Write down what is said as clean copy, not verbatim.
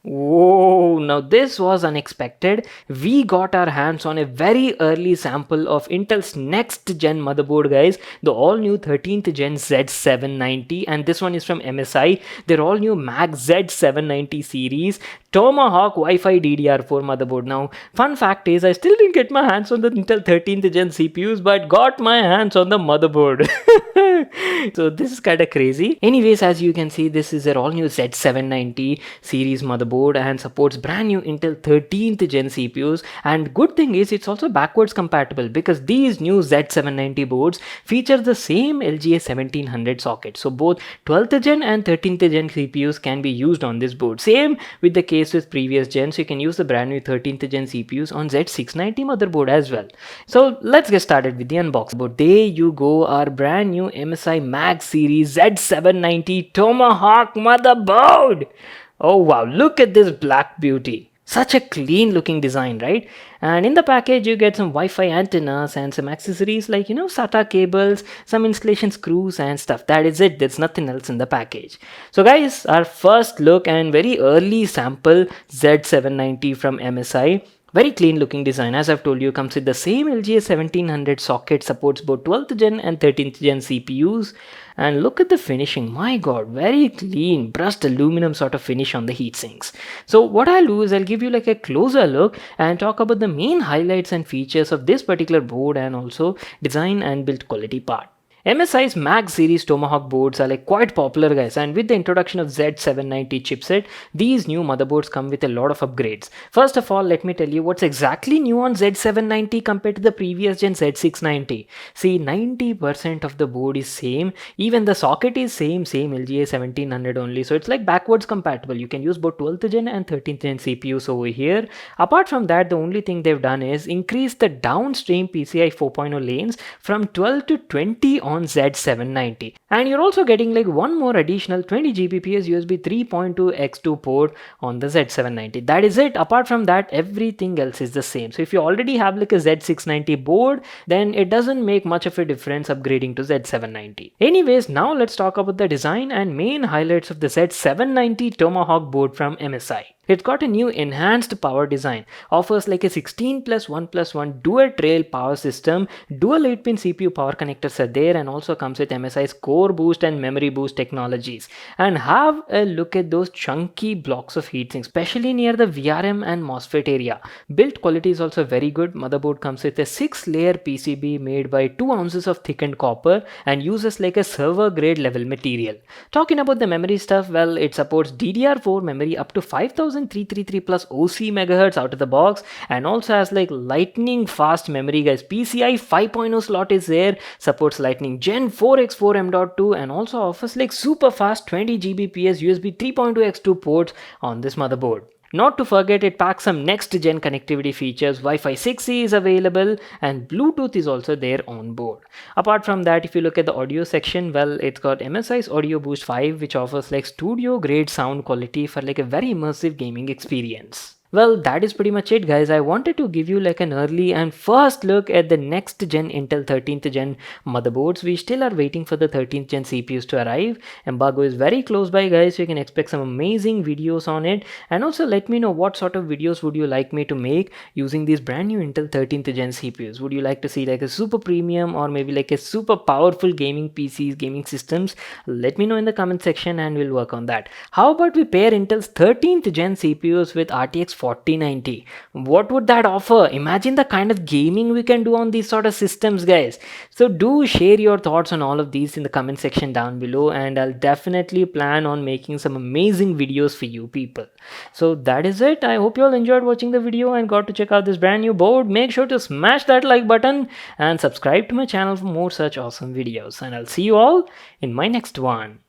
Whoa, now this was unexpected. We got our hands on a very early sample of Intel's next gen motherboard, guys. The all new 13th gen Z790, and this one is from MSI. Their all new Mag Z790 series Tomahawk Wi-Fi DDR4 motherboard. Now, fun fact is, I still didn't get my hands on the Intel 13th gen CPUs, but got my hands on the motherboard. So this is kind of crazy. Anyways, as you can see, this is their all new Z790 series motherboard and supports brand new Intel 13th gen CPUs. And good thing is, it's also backwards compatible because these new Z790 boards feature the same LGA 1700 socket. So both 12th gen and 13th gen CPUs can be used on this board. Same with the case with previous gens. You can use the brand new 13th gen CPUs on Z690 motherboard as well. So let's get started with the unboxing. But there you go, our brand new MSI Mag series Z790 Tomahawk motherboard. Oh wow, look at this black beauty. Such a clean looking design, right? And in the package you get some Wi-Fi antennas and some accessories like, SATA cables, some installation screws and stuff. That is it. There's nothing else in the package. So guys, our first look and very early sample Z790 from MSI. Very clean looking design. As I've told you, comes with the same LGA 1700 socket, supports both 12th gen and 13th gen CPUs. And look at the finishing. My god, very clean brushed aluminum sort of finish on the heatsinks. So what I'll do is I'll give you like a closer look and talk about the main highlights and features of this particular board and also design and build quality part. MSI's Mag series Tomahawk boards are like quite popular, guys, and with the introduction of Z790 chipset, these new motherboards come with a lot of upgrades. First of all, let me tell you what's exactly new on Z790 compared to the previous gen Z690. See, 90% of the board is same, even the socket is same LGA 1700 only, so it's like backwards compatible. You can use both 12th gen and 13th gen CPUs over here. Apart from that, the only thing they've done is increase the downstream PCI 4.0 lanes from 12 to 20 on Z790, and you're also getting like one more additional 20 Gbps USB 3.2 x2 port on the Z790. That is it. Apart from that, everything else is the same. So if you already have like a Z690 board, then it doesn't make much of a difference upgrading to Z790. Anyways, now let's talk about the design and main highlights of the Z790 Tomahawk board from MSI. It's got a new enhanced power design, offers like a 16+1+1 dual trail power system, dual 8-pin CPU power connectors are there, and also comes with MSI's core boost and memory boost technologies. And have a look at those chunky blocks of heatsink, especially near the VRM and MOSFET area. Build quality is also very good. Motherboard comes with a 6-layer PCB made by 2 ounces of thickened copper and uses like a server grade level material. Talking about the memory stuff, well, it supports DDR4 memory up to 5333 plus OC megahertz out of the box, and also has like lightning fast memory, guys. PCI 5.0 slot is there, supports Lightning Gen 4x4 M.2, and also offers like super fast 20 Gbps USB 3.2 x2 ports on this motherboard. Not to forget, it packs some next gen connectivity features. Wi-Fi 6E is available and Bluetooth is also there on board. Apart from that, if you look at the audio section, well, it's got MSI's Audio Boost 5, which offers like studio grade sound quality for like a very immersive gaming experience. Well, that is pretty much it, guys. I wanted to give you like an early and first look at the next gen Intel 13th gen motherboards. We still are waiting for the 13th gen CPUs to arrive. Embargo is very close by, guys, so you can expect some amazing videos on it. And also let me know what sort of videos would you like me to make using these brand new Intel 13th gen CPUs. Would you like to see like a super premium or maybe like a super powerful gaming PCs, gaming systems? Let me know in the comment section and we'll work on that. How about we pair Intel's 13th gen CPUs with RTX 4090? What would that offer? Imagine the kind of gaming we can do on these sort of systems, guys. So do share your thoughts on all of these in the comment section down below, and I'll definitely plan on making some amazing videos for you people. So that is it. I hope you all enjoyed watching the video and got to check out this brand new board. Make sure to smash that like button and subscribe to my channel for more such awesome videos, and I'll see you all in my next one.